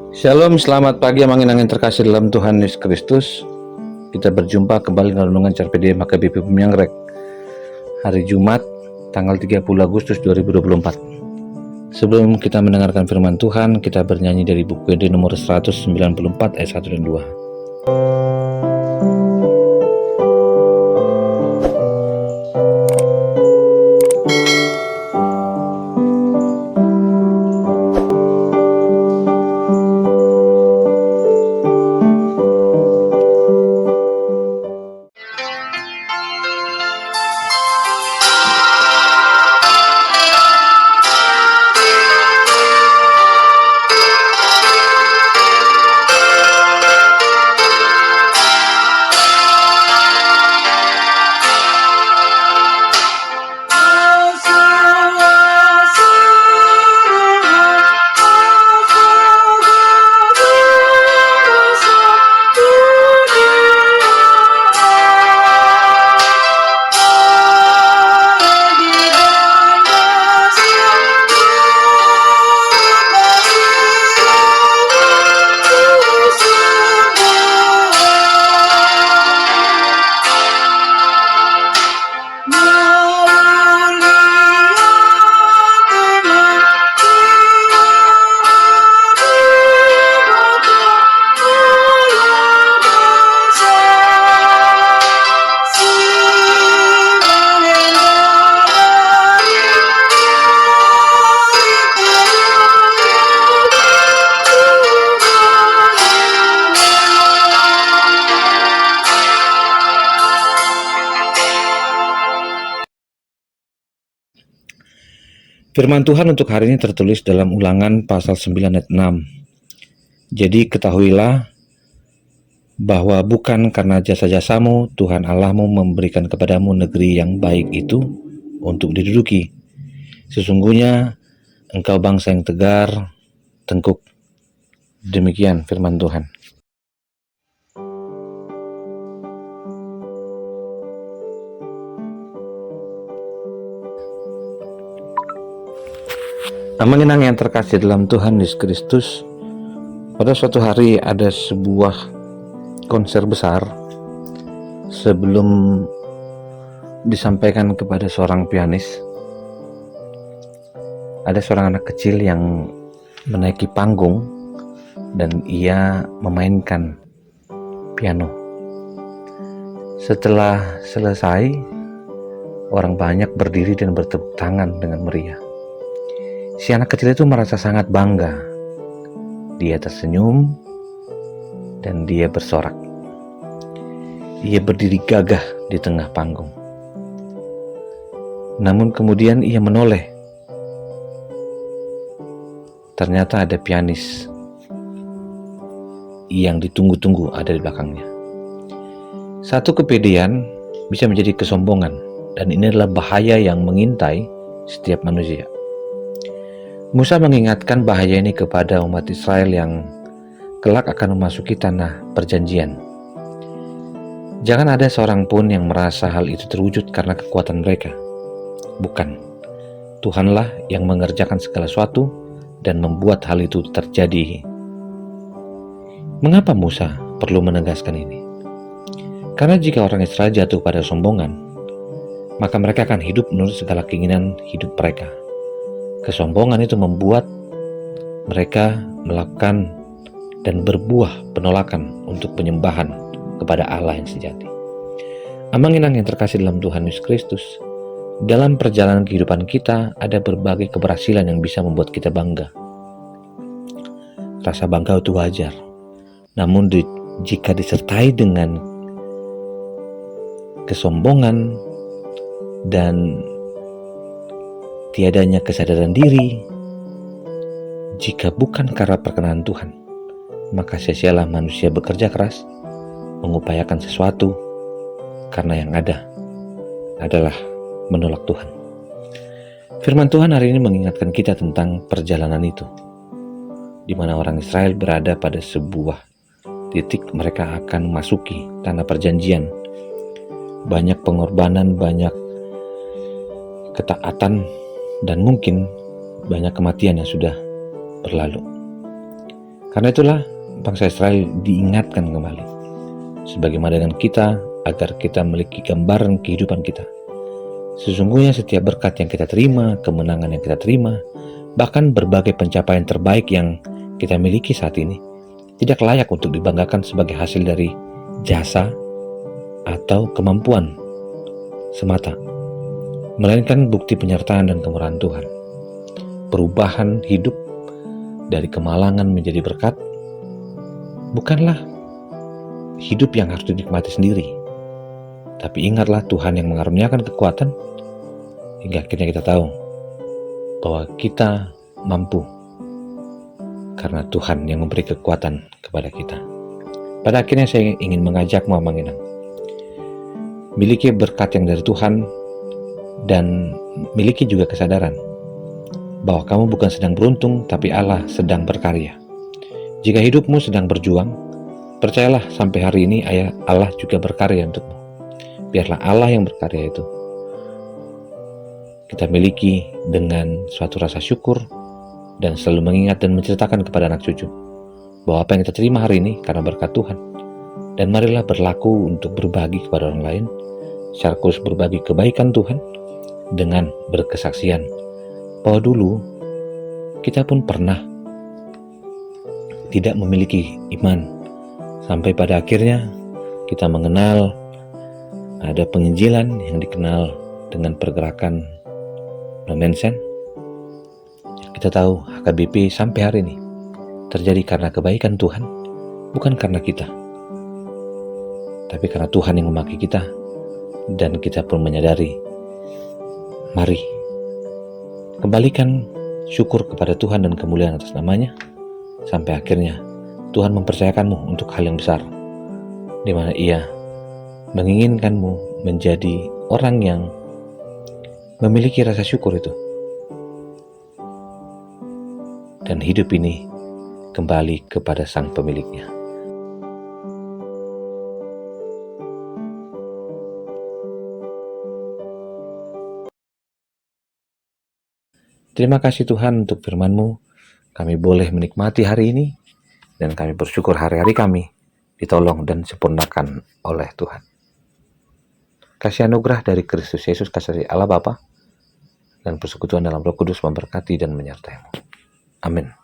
Shalom, selamat pagi angin-angin terkasih dalam Tuhan Yesus Kristus. Kita berjumpa kembali dalam renungan CRPD Makabi Pemiangrek hari Jumat tanggal 30 Agustus 2024. Sebelum kita mendengarkan firman Tuhan, kita bernyanyi dari buku ED nomor 194 ayat 1 dan 2. Firman Tuhan untuk hari ini tertulis dalam Ulangan pasal 9 ayat 6. Jadi ketahuilah bahwa bukan karena jasa-jasamu Tuhan Allahmu memberikan kepadamu negeri yang baik itu untuk diduduki. Sesungguhnya engkau bangsa yang tegar, tengkuk. Demikian firman Tuhan. Mengenang yang terkasih dalam Tuhan Yesus Kristus, pada suatu hari ada sebuah konser besar. Sebelum disampaikan kepada seorang pianis, ada seorang anak kecil yang menaiki panggung dan ia memainkan piano. Setelah selesai, orang banyak berdiri dan bertepuk tangan dengan meriah. Si anak kecil itu merasa sangat bangga. Dia tersenyum dan dia bersorak. Ia berdiri gagah di tengah panggung. Namun kemudian ia menoleh. Ternyata ada pianis yang ditunggu-tunggu ada di belakangnya. Satu kepedean bisa menjadi kesombongan, dan ini adalah bahaya yang mengintai setiap manusia. Musa mengingatkan bahaya ini kepada umat Israel yang kelak akan memasuki tanah perjanjian. Jangan ada seorang pun yang merasa hal itu terwujud karena kekuatan mereka. Bukan, Tuhanlah yang mengerjakan segala sesuatu dan membuat hal itu terjadi. Mengapa Musa perlu menegaskan ini? Karena jika orang Israel jatuh pada sombongan, maka mereka akan hidup menurut segala keinginan hidup mereka. Kesombongan itu membuat mereka melakukan dan berbuah penolakan untuk penyembahan kepada Allah yang sejati. Amang-inang yang terkasih dalam Tuhan Yesus Kristus, dalam perjalanan kehidupan kita ada berbagai keberhasilan yang bisa membuat kita bangga. Rasa bangga itu wajar, namun jika disertai dengan kesombongan dan tiadanya kesadaran diri, jika bukan karena perkenan Tuhan, maka sia-sialah manusia bekerja keras mengupayakan sesuatu, karena yang ada adalah menolak Tuhan. Firman Tuhan hari ini mengingatkan kita tentang perjalanan itu, di mana orang Israel berada pada sebuah titik mereka akan memasuki tanah perjanjian. Banyak pengorbanan, banyak ketaatan, dan mungkin banyak kematian yang sudah berlalu. Karena itulah bangsa Israel diingatkan kembali, sebagaimana dengan kita, agar kita memiliki gambaran kehidupan kita. Sesungguhnya setiap berkat yang kita terima, kemenangan yang kita terima, bahkan berbagai pencapaian terbaik yang kita miliki saat ini, tidak layak untuk dibanggakan sebagai hasil dari jasa atau kemampuan semata, melainkan bukti penyertaan dan kemurahan Tuhan. Perubahan hidup dari kemalangan menjadi berkat bukanlah hidup yang harus dinikmati sendiri, tapi ingatlah Tuhan yang mengaruniakan kekuatan hingga akhirnya kita tahu bahwa kita mampu karena Tuhan yang memberi kekuatan kepada kita. Pada akhirnya saya ingin mengajakmu, Abang Inang, miliki berkat yang dari Tuhan dan miliki juga kesadaran bahwa kamu bukan sedang beruntung, tapi Allah sedang berkarya. Jika hidupmu sedang berjuang, percayalah sampai hari ini Allah juga berkarya untukmu. Biarlah Allah yang berkarya itu kita miliki dengan suatu rasa syukur dan selalu mengingat dan menceritakan kepada anak cucu bahwa apa yang kita terima hari ini karena berkat Tuhan. Dan marilah berlaku untuk berbagi kepada orang lain, secara khusus berbagi kebaikan Tuhan dengan berkesaksian bahwa dulu kita pun pernah tidak memiliki iman, sampai pada akhirnya kita mengenal ada penginjilan yang dikenal dengan pergerakan No-Mensen. Kita tahu HKBP sampai hari ini terjadi karena kebaikan Tuhan, bukan karena kita, tapi karena Tuhan yang memakai kita. Dan kita pun menyadari, mari kembalikan syukur kepada Tuhan dan kemuliaan atas namanya, sampai akhirnya Tuhan mempercayakanmu untuk hal yang besar, di mana Ia menginginkanmu menjadi orang yang memiliki rasa syukur itu, dan hidup ini kembali kepada sang pemiliknya. Terima kasih Tuhan untuk firman-Mu. Kami boleh menikmati hari ini, dan kami bersyukur hari-hari kami ditolong dan disempurnakan oleh Tuhan. Kasih anugerah dari Kristus Yesus, kasih Allah Bapa, dan persekutuan dalam Roh Kudus memberkati dan menyertai-mu. Amin.